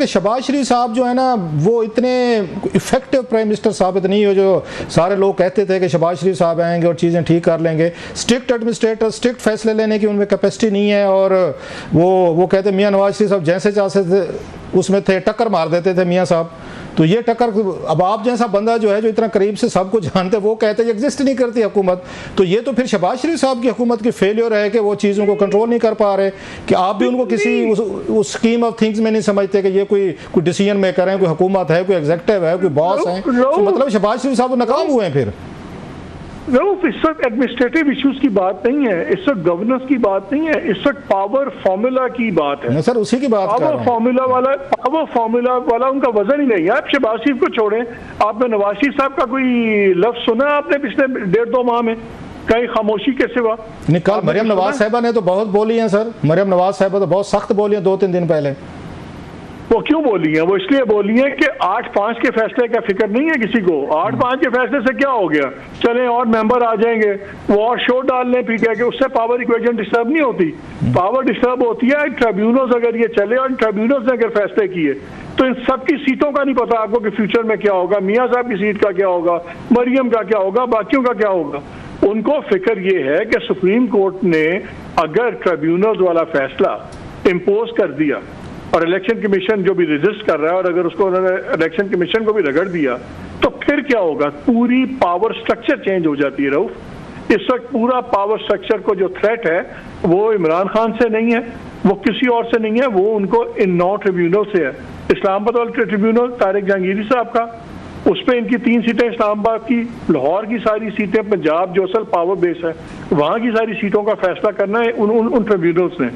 कि शहबाज शरीफ साहब जो है ना वो इतने इफेक्टिव प्राइम मिनिस्टर साबित नहीं हो जो सारे लोग कहते थे कि शहबाज शरीफ साहब आएंगे और चीज़ें ठीक कर लेंगे। स्ट्रिक्ट एडमिनिस्ट्रेटर, स्ट्रिक्ट फैसले लेने की उनमें कैपेसिटी नहीं है और वो कहते मियाँ नवाज शरीफ साहब जैसे चाहते थे उसमें थे, टक्कर मार देते थे मियाँ साहब। तो ये टक्कर, अब आप जैसा बंदा जो है जो इतना करीब से सबको जानते वो कहते हैं एग्जिस्ट नहीं करती हुकूमत, तो ये तो फिर शहबाज शरीफ साहब की हुकूमत की फेलियर है कि वो चीज़ों को कंट्रोल नहीं कर पा रहे, कि आप भी उनको किसी उस स्कीम ऑफ थिंग्स में नहीं समझते कि ये कोई डिसीजन मेकर है, कोई हुकूमत है, कोई एग्जीक्यूटिव है, कोई बॉस है। तो मतलब शहबाज शरीफ साहब नाकाम हुए हैं फिर। इस वक्त एडमिनिस्ट्रेटिव इश्यूज की बात नहीं है, इस वक्त गवर्नेंस की बात नहीं है, इस वक्त पावर फॉर्मूला की बात है। सर उसी की बात कर रहा हूं। पावर फॉर्मूला वाला उनका वजन ही नहीं है। आप शहबाज शरीफ को छोड़ें, आपने नवाज शरीफ साहब का कोई लफ्ज सुना आपने पिछले 1.5-2 माह में? कहीं खामोशी के सिवा। कल मरियम नवाज साहिबा ने तो बहुत बोली है सर, मरियम नवाज साहिबा तो बहुत सख्त बोली है 2-3 दिन पहले। वो क्यों बोली है? वो इसलिए बोली है कि 8-5 के फैसले का फिक्र नहीं है किसी को। 8-5 के फैसले से क्या हो गया, चले और मेंबर आ जाएंगे, वो और शोर डाल लें पीटीआई के, उससे पावर इक्वेशन डिस्टर्ब नहीं होती। पावर डिस्टर्ब होती है ट्रिब्यूनल्स अगर ये चले और ट्रिब्यूनल्स ने अगर फैसले किए तो इन सबकी सीटों का नहीं पता आपको कि फ्यूचर में क्या होगा, मियाँ साहब की सीट का क्या होगा, मरियम का क्या होगा, बाकियों का क्या होगा। उनको फिक्र ये है कि सुप्रीम कोर्ट ने अगर ट्रिब्यूनल्स वाला फैसला इम्पोज कर दिया और इलेक्शन कमीशन जो भी रेजिस्ट कर रहा है और अगर उसको उन्होंने इलेक्शन कमीशन को भी रगड़ दिया तो फिर क्या होगा, पूरी पावर स्ट्रक्चर चेंज हो जाती है। रऊफ, इस वक्त पूरा पावर स्ट्रक्चर को जो थ्रेट है वो इमरान खान से नहीं है, वो किसी और से नहीं है, वो उनको इन 9 ट्रिब्यूनल से है। इस्लामाबाद वाला ट्रिब्यूनल तारिक जहांगीरी साहब का, उस पर इनकी 3 सीटें इस्लामाबाद की, लाहौर की सारी सीटें, पंजाब जो असल पावर बेस है वहाँ की सारी सीटों का फैसला करना है उन ट्रिब्यूनल्स ने।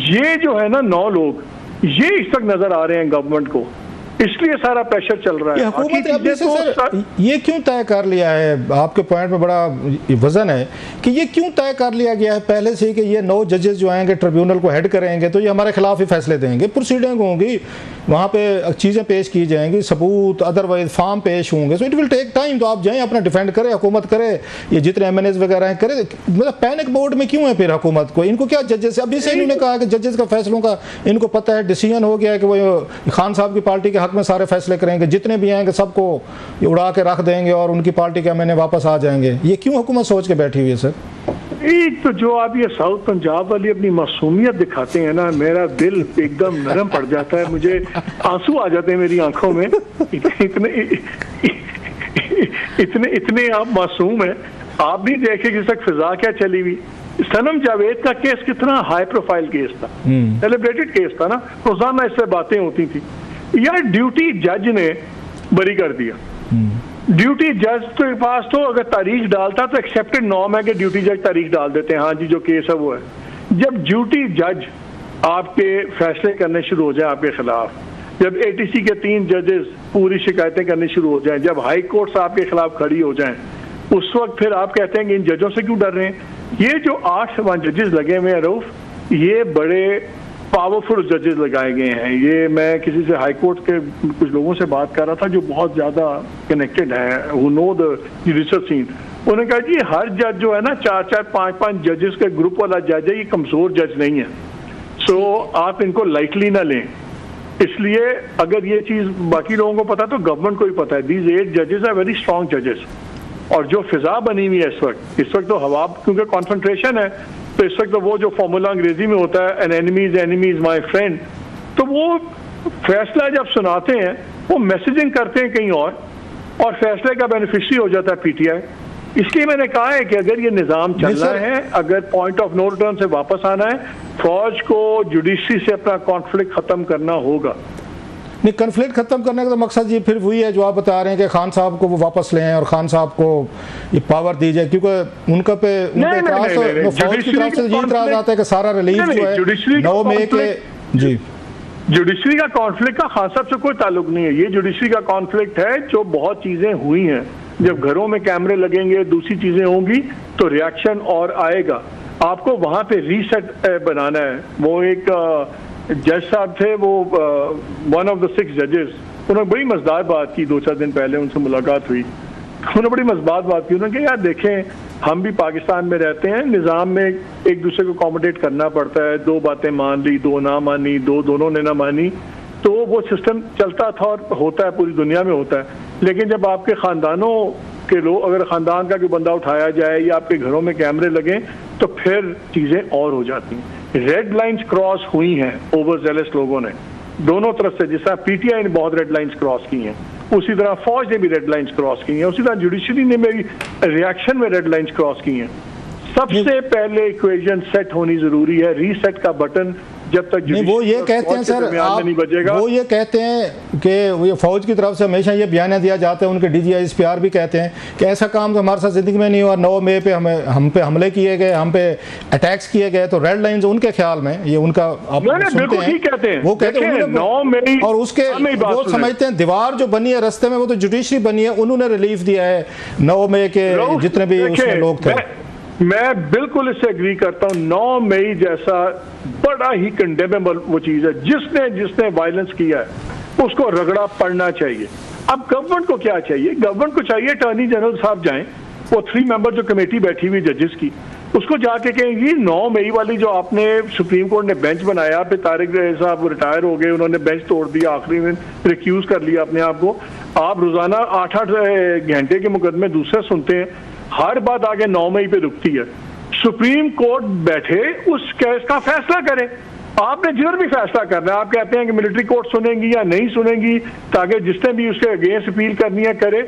ये जो है ना 9 लोग ये इस तक नजर आ रहे हैं गवर्नमेंट को, इसलिए सारा प्रेशर चल रहा है। ये क्यों तय कर लिया है, आपके पॉइंट में बड़ा वजन है कि ये क्यों तय कर लिया गया है पहले से कि ये 9 जजेस जो आएंगे ट्रिब्यूनल को हेड करेंगे तो ये हमारे खिलाफ ही फैसले देंगे, प्रोसीडिंग होंगी, वहाँ पे चीज़ें पेश की जाएंगी, सबूत अदरवाइज फार्म पेश होंगे, so it will take time. तो आप जाएँ अपना डिफेंड करें, हुकूमत करे, ये जितने MNAs वगैरह हैं करे, मतलब पैनिक मोड में क्यों है फिर हुकूमत को? इनको क्या जजेस, अभी से इन्होंने कहा कि जजेस का फैसलों का इनको पता है, डिसीजन हो गया है कि वो खान साहब की पार्टी के हक में सारे फैसले करेंगे, जितने भी आएंगे सबको उड़ा के रख देंगे और उनकी पार्टी के MNA वापस आ जाएंगे। ये क्यों हुकूमत सोच के बैठी हुई है सर? एक तो जो आप ये साउथ पंजाब वाली अपनी मासूमियत दिखाते हैं ना, मेरा दिल एकदम नरम पड़ जाता है, मुझे आंसू आ जाते हैं मेरी आंखों में। इतने आप मासूम हैं। आप भी देखे कि तक फिजा क्या चली हुई। सनम जावेद का केस कितना हाई प्रोफाइल केस था, सेलिब्रेटेड केस था ना, रोजाना इससे बातें होती थी। यार ड्यूटी जज ने बरी कर दिया। ड्यूटी जज के पास तो अगर तारीख डालता तो एक्सेप्टेड नॉर्म है कि ड्यूटी जज तारीख डाल देते हैं, हाँ जी जो केस है वो है। जब ड्यूटी जज आपके फैसले करने शुरू हो जाए आपके खिलाफ, जब ATC के 3 जजेस पूरी शिकायतें करनी शुरू हो जाएं, जब हाई कोर्ट्स आपके खिलाफ खड़ी हो जाएं, उस वक्त फिर आप कहते हैं कि इन जजों से क्यों डर रहे हैं? ये जो 8 जजेस लगे हुए हैं रऊफ, ये बड़े पावरफुल जजेस लगाए गए हैं। ये मैं किसी से हाई कोर्ट के कुछ लोगों से बात कर रहा था जो बहुत ज़्यादा कनेक्टेड है, who know the judicial scene. उन्होंने कहा जी हर जज जो है ना 4-4, 5-5 जजेस के ग्रुप वाला जज है, ये कमज़ोर जज नहीं है, सो आप इनको लाइटली ना लें। इसलिए अगर ये चीज़ बाकी लोगों को पता तो गवर्नमेंट को भी पता है। दीज 8 जजेस आर वेरी स्ट्रॉन्ग जजेस। और जो फिजा बनी हुई है इस वक्त तो हवा, क्योंकि कॉन्सेंट्रेशन है, तो इस वक्त तो वो जो फॉर्मूला अंग्रेजी में होता है an enemy is my friend, तो वो फैसला जब सुनाते हैं वो मैसेजिंग करते हैं कहीं और फैसले का बेनिफिशियरी हो जाता है PTI। इसलिए मैंने कहा है कि अगर ये निज़ाम चलना है, अगर पॉइंट ऑफ नो रिटर्न से वापस आना है, फौज को जुडिशरी से अपना कॉन्फ्लिक्ट खत्म करना होगा। नहीं, कन्फ्लिक्ट खत्म करने का तो मकसद ये फिर वही है जो आप बता रहे हैं कि खान साहब को वो वापस लें और खान साहब को ये पावर दी जाए, क्योंकि उनका पे फौज की तरफ से ये इतराज आता है कि सारा रिलीफ जो है 9 मई के जी जुडिशरी का कॉन्फ्लिक्ट का खान साहब से कोई ताल्लुक नहीं है। ये जुडिशरी का कॉन्फ्लिक्ट है जो बहुत चीजें हुई हैं, जब घरों में कैमरे लगेंगे, दूसरी चीजें होंगी तो रिएक्शन और आएगा। आपको वहां पे रीसेट बनाना है। वो एक जज साहब थे, वो वन ऑफ द 6 जजेस, उन्होंने बड़ी मजेदार बात की। 2-4 दिन पहले उनसे मुलाकात हुई, उन्होंने बड़ी मजेदार बात की। उन्होंने कहा यार देखें, हम भी पाकिस्तान में रहते हैं, निज़ाम में एक दूसरे को अकोमोडेट करना पड़ता है। 2 बातें मान ली, 2 ना मानी, दोनों ने ना मानी, तो वो सिस्टम चलता था और होता है, पूरी दुनिया में होता है। लेकिन जब आपके ख़ानदानों के लोग, अगर ख़ानदान का कोई बंदा उठाया जाए या आपके घरों में कैमरे लगे, तो फिर चीज़ें और हो जाती हैं। रेड लाइंस क्रॉस हुई हैं ओवर जेलस लोगों ने दोनों तरफ से। जिस तरह पीटीआई ने बहुत रेड लाइंस क्रॉस की हैं, उसी तरह फौज ने भी रेड लाइंस क्रॉस की हैं, उसी तरह जुडिशरी ने मेरी रिएक्शन में रेड लाइंस क्रॉस की हैं। सबसे पहले इक्वेशन सेट होनी जरूरी है, रीसेट का बटन जब तक नहीं, वो ये कहते हैं सर, नहीं बजेगा। वो ये कहते हैं कि ये फौज की तरफ से हमेशा ये बयान दिया जाता है, उनके DGISPR भी कहते हैं कि ऐसा काम तो हमारे साथ जिंदगी में नहीं हुआ। 9 मई पे हम पे हमले किए गए, हम पे अटैक्स किए गए, तो रेड लाइंस उनके ख्याल में ये उनका आप बिल्कुल ठीक कहते हैं। वो कहते हैं 9 मई और उसके वो समझते हैं दीवार जो बनी है रास्ते में, वो तो जुडिशरी बनी है, उन्होंने रिलीफ दिया है 9 मई के जितने भी उसमें लोग थे। मैं बिल्कुल इससे एग्री करता हूँ। 9 मई जैसा बड़ा ही कंडेमेबल वो चीज़ है। जिसने वायलेंस किया है उसको रगड़ा पड़ना चाहिए। अब गवर्नमेंट को क्या चाहिए? गवर्नमेंट को चाहिए अटॉर्नी जनरल साहब जाएं, वो 3 मेंबर जो कमेटी बैठी हुई जजेस की, उसको जाके कहेंगे 9 मई वाली जो आपने सुप्रीम कोर्ट ने बेंच बनाया, फिर तारिक साहब रिटायर हो गए, उन्होंने बेंच तोड़ दिया, आखिरी में रिक्यूज कर लिया अपने आप को। आप रोजाना 8-8 घंटे के मुकदमे दूसरे सुनते हैं, हर बात आगे 9 मई पे रुकती है। सुप्रीम कोर्ट बैठे उस केस का फैसला करे। आपने जिधर भी फैसला करना है, आप कहते हैं कि मिलिट्री कोर्ट सुनेंगी या नहीं सुनेंगी, ताकि जिसने भी उसके अगेंस्ट अपील करनी है करे।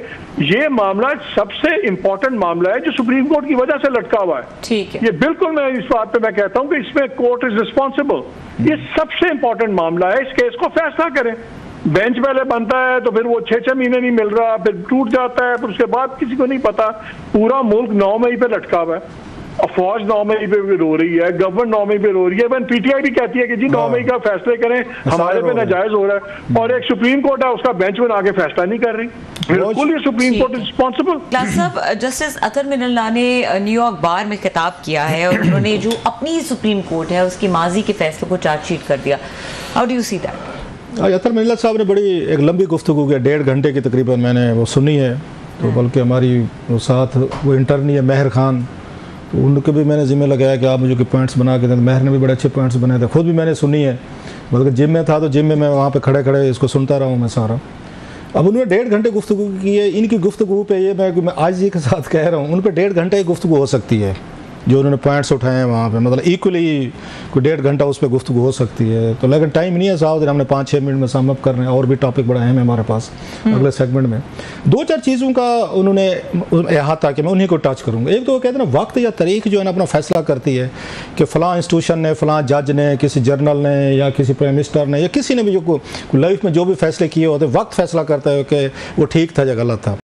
ये मामला सबसे इंपॉर्टेंट मामला है जो सुप्रीम कोर्ट की वजह से लटका हुआ है। ठीक है, ये बिल्कुल मैं इस बात पे मैं कहता हूं कि इसमें कोर्ट इज रिस्पॉन्सिबल। ये सबसे इंपॉर्टेंट मामला है, इस केस को फैसला करें। बेंच पहले बनता है तो फिर वो 6-6 महीने नहीं मिल रहा, फिर टूट जाता है, फिर उसके बाद किसी को नहीं पता। पूरा मुल्क 9 मई पे लटका हुआ है, और फौज 9 मई पे रो रही है, गवर्नमेंट 9 मई पे रो रही है। इवन पीटीआई भी कहती है कि जी 9 मई का फैसले करें, हमारे पे नाजायज हो रहा है, और एक सुप्रीम कोर्ट है उसका बेंच बना के फैसला नहीं कर रही। बिल्कुल ये सुप्रीम कोर्ट रिस्पॉन्सिबल। साहब, जस्टिस अतर मिनल्ला ने न्यूयॉर्क बार में खिताब किया है और उन्होंने जो अपनी सुप्रीम कोर्ट है उसकी माजी के फैसलों को चार्जशीट कर दिया। How do you see that? Athar Minallah साहब ने बड़ी एक लंबी गुफ्तगू की, 1.5 घंटे की तकरीबन मैंने वो सुनी है। तो बल्कि हमारी वो साथ वो इंटर्नी है महर खान, तो उनके भी मैंने जिम्मे लगाया कि आप मुझे कोई पॉइंट्स बना के दें। महर ने भी बड़े अच्छे पॉइंट्स बनाए थे, खुद भी मैंने सुनी है, बल्कि जिम में था तो जिम में मैं वहाँ पे खड़े खड़े इसको सुनता रहा हूँ मैं सारा। अब उन्होंने 1.5 घंटे गुफ्तगू की है। इनकी गुफ्तगू पे ये मैं आज जी के साथ कह रहा हूँ, उन पर 1.5 घंटे की गुफ्तगू हो सकती है जो उन्होंने पॉइंट्स उठाए हैं वहाँ पे, मतलब इक्वली कोई 1.5 घंटा उस पर गुफ्तगू हो सकती है। तो लेकिन टाइम नहीं है साहब, हमने 5-6 मिनट में सम अप करना है, और भी टॉपिक बड़ा अहम है हमारे पास अगले सेगमेंट में। 2-4 चीज़ों का उन्होंने अहाता कि मैं उन्हीं को टच करूँगा। एक तो वो कहते हैं ना, वक्त या तारीख जो है ना अपना फैसला करती है कि फ़लाँ इंस्टीट्यूशन ने, फ़लाँ जज ने, किसी जर्नल ने या किसी प्राइम मिनिस्टर ने या किसी ने भी जो लाइफ में जो भी फैसले किए होते, वक्त फैसला करता है कि वो ठीक था या गलत था।